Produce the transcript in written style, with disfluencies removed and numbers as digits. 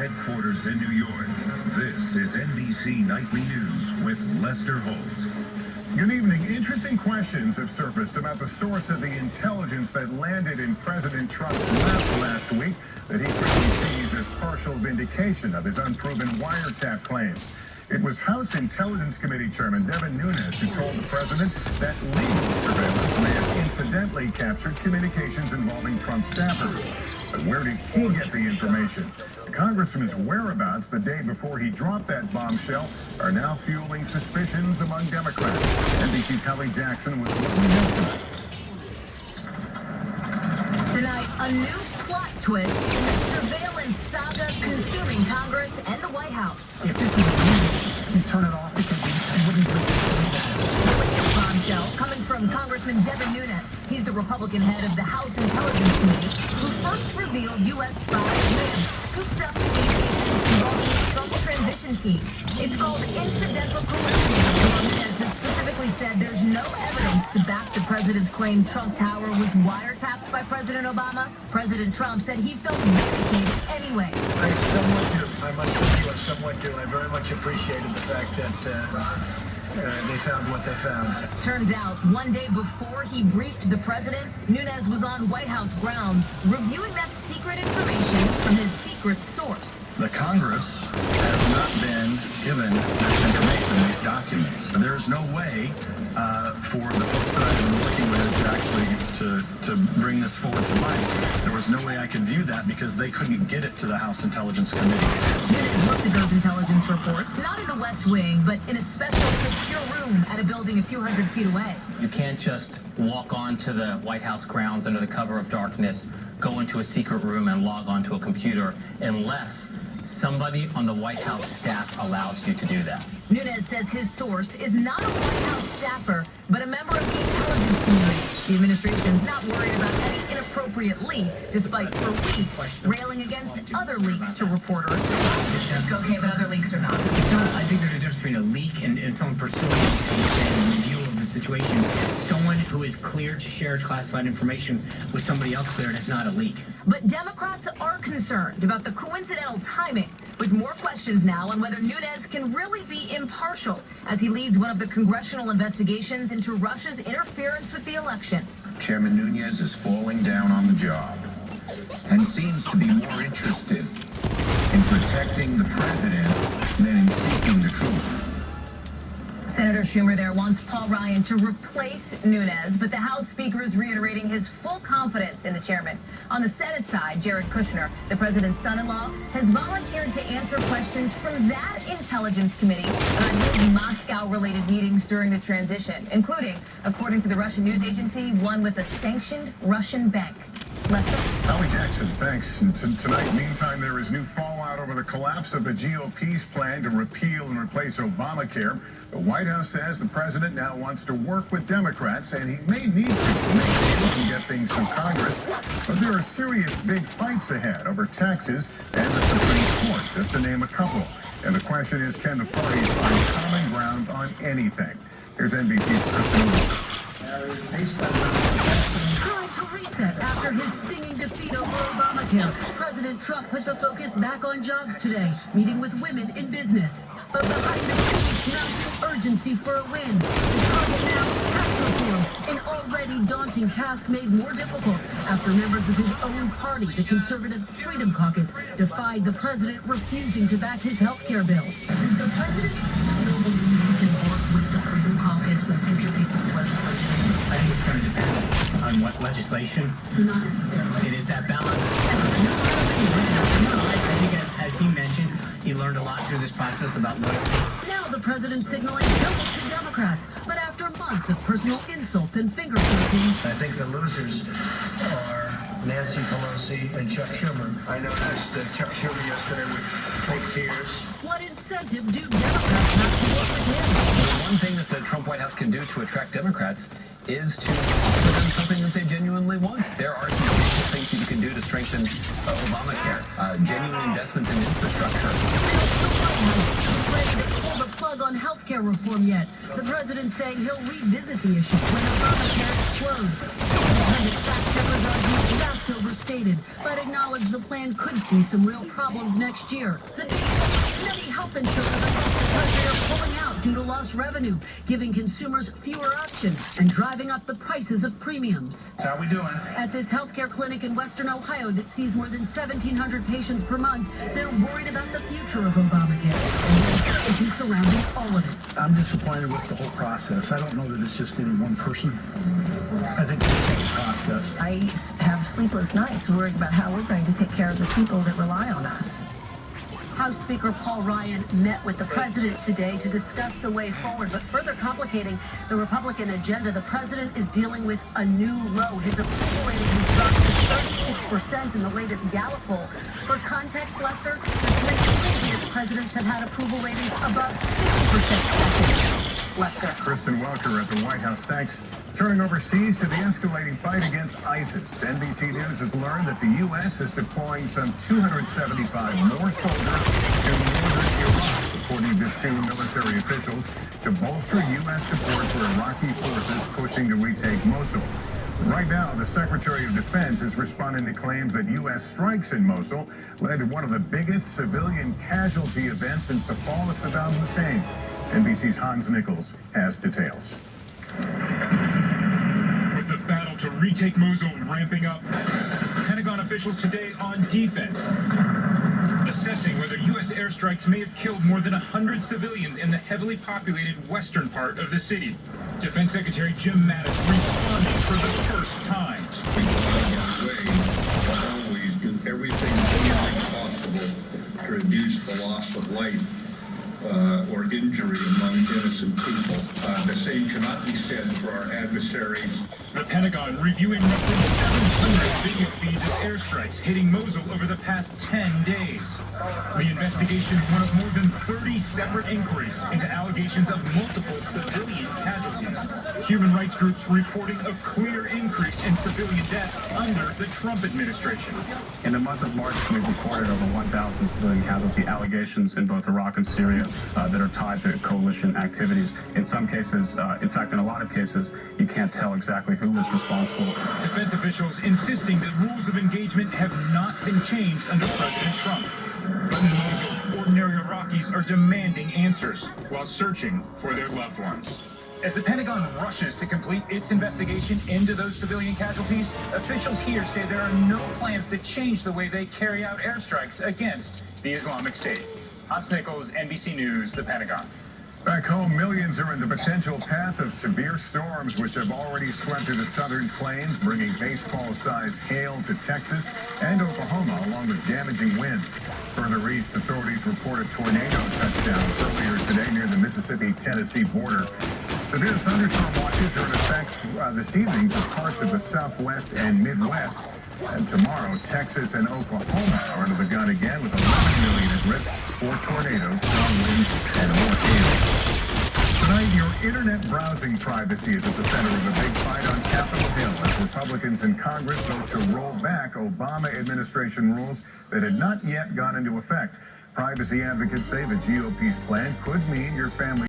headquarters in New York, this is NBC Nightly News with Lester Holt. Good evening. Interesting questions have surfaced about the source of the intelligence that landed in President Trump's lap last week that he quickly sees as partial vindication of his unproven wiretap claims. It was House Intelligence Committee Chairman Devin Nunes who told the president that legal surveillance may have incidentally captured communications involving Trump staffers. But where did he get the information? The congressman's whereabouts the day before he dropped that bombshell are now fueling suspicions among Democrats. NBC's Kelly Jackson was looking into it. Tonight, a new plot twist in the surveillance saga consuming Congress and the White House. If this was you turn it off because I wouldn't do that. The bombshell coming from Congressman Devin Nunes. He's the Republican head of the House Intelligence Committee who first revealed U.S. spies may have scooped up communications involving the Trump transition team. It's called incidental coincidence. Nunes has specifically said there's no evidence to back the president's claim Trump Tower was wiretapped by President Obama. President Trump said he felt vindicated anyway. I somewhat do. I must tell you, I somewhat do. I very much appreciated the fact that they found what they found. Turns out, one day before he briefed the president, Nunes was on White House grounds reviewing that secret information from his secret source. The Congress has not been given this information, these documents. There's no way for the folks that I've been working with to bring this forward to light. There was no way I could view that because they couldn't get it to the House Intelligence Committee. Nunes looked at those intelligence reports, not in the West Wing, but in a special secure room at a building a few hundred feet away. You can't just walk onto the White House grounds under the cover of darkness, go into a secret room and log onto a computer unless somebody on the White House staff allows you to do that. Nunes says his source is not a White House staffer, but a member of the intelligence community. The administration's not worried about any inappropriate leak, despite for weeks railing against other leaks to reporters. It's okay, but other leaks are not. I think there's a difference between a leak and someone pursuing a review of the situation. Someone who is cleared to share classified information with somebody else cleared is not a leak. But Democrats are concerned about the coincidental timing, with more questions now on whether Nunes can really be impartial as he leads one of the congressional investigations into Russia's interference with the election. Chairman Nunes is falling down on the job and seems to be more interested in protecting the president than in seeking the truth. Senator Schumer there wants Paul Ryan to replace Nunes, but the House Speaker is reiterating his full confidence in the chairman. On the Senate side, Jared Kushner, the president's son-in-law, has volunteered to answer questions from that intelligence committee on his Moscow-related meetings during the transition, including, according to the Russian news agency, one with a sanctioned Russian bank. Lester? Kelly Jackson, thanks. And tonight, meantime, there is new fallout over the collapse of the GOP's plan to repeal and replace Obamacare. The White House says the president now wants to work with Democrats, and he may need to make sure he can get things through Congress. But there are serious big fights ahead over taxes and the Supreme Court, just to name a couple. And the question is, can the parties find common ground on anything? Here's NBC's Reset after his stinging defeat over Obamacare. President Trump put the focus back on jobs today, meeting with women in business. But behind the scenes, now urgency for a win. The target now, tax reform, an already daunting task made more difficult after members of his own party, the Conservative Freedom Caucus, defied the president refusing to back his health care bill. The president still believes he can work with the Freedom Caucus with future pieces of legislation. I think it's going to depend on what legislation. Not necessarily. It is that balance. No, I think as he mentioned, he learned a lot through this process about loyalty. Now the president signaling help to Democrats, but after months of personal insults and finger pointing. I think the losers are Nancy Pelosi and Chuck Schumer. I noticed that Chuck Schumer yesterday with fake tears. What incentive do Democrats have to work with him? The one thing that the Trump White House can do to attract Democrats is to offer them something that they genuinely want. There are some basic things that you can do to strengthen Obamacare, genuine investments in infrastructure. Ready to pull the plug on health care reform yet. The president saying he'll revisit the issue when Obamacare explodes. Independent fact checker Supporters argue that's overstated, but acknowledge the plan could see some real problems next year. The many health insurers because they are pulling out due to lost revenue, giving consumers fewer options and driving up the prices of premiums. How we doing? At this healthcare clinic in Western Ohio that sees more than 1,700 patients per month, they're worried about the future of Obamacare and the issues surrounding all of it. I'm disappointed with the whole process. I don't know that it's just any one person. I think it's a whole process. I have sleepless nights worried about how we're going to take care of the people that rely on us. House Speaker Paul Ryan met with the president today to discuss the way forward, but further complicating the Republican agenda, the president is dealing with a new low. His approval rating has dropped to 36% in the latest Gallup poll. For context, Lester, the three previous presidents have had approval ratings above 50%. Lester. Kristen Welker at the White House. Thanks. Turning overseas to the escalating fight against ISIS, NBC News has learned that the U.S. is deploying some 275 more soldiers to northern Iraq, according to two military officials, to bolster U.S. support for Iraqi forces pushing to retake Mosul. Right now, the Secretary of Defense is responding to claims that U.S. strikes in Mosul led to one of the biggest civilian casualty events since the fall of Saddam Hussein. NBC's Hans Nichols has details. With the battle to retake Mosul ramping up, Pentagon officials today on defense, assessing whether U.S. airstrikes may have killed more than 100 civilians in the heavily populated western part of the city. Defense Secretary Jim Mattis responding for the first time. We go out of our way to always do everything possible to reduce the loss of life or injury among innocent people. The same cannot be said for our adversaries. The Pentagon reviewing roughly 700 video feeds of airstrikes hitting Mosul over the past 10 days. The investigation is one of more than 30 separate inquiries into allegations of multiple civilian casualties. Human rights groups reporting a clear increase in civilian deaths under the Trump administration. In the month of March, we reported over 1,000 civilian casualty allegations in both Iraq and Syria that are tied to coalition activities. In some cases, in fact, in a lot of cases, you can't tell exactly who was responsible. Defense officials insisting that rules of engagement have not been changed under President Trump. But in Mosul, ordinary Iraqis are demanding answers while searching for their loved ones. As the Pentagon rushes to complete its investigation into those civilian casualties, officials here say there are no plans to change the way they carry out airstrikes against the Islamic State. Hans Nichols, NBC News, the Pentagon. Back home, millions are in the potential path of severe storms, which have already swept through the southern plains, bringing baseball-sized hail to Texas and Oklahoma, along with damaging winds. Further east, authorities reported tornado touchdowns earlier today near the Mississippi-Tennessee border. Severe thunderstorm watches are in effect this evening for parts of the southwest and midwest. And tomorrow, Texas and Oklahoma are under the gun again, with 11 million at risk for tornadoes, strong winds, and more hail. Tonight, your internet browsing privacy is at the center of a big fight on Capitol Hill as Republicans in Congress vote to roll back Obama administration rules that had not yet gone into effect. Privacy advocates say the GOP's plan could mean your family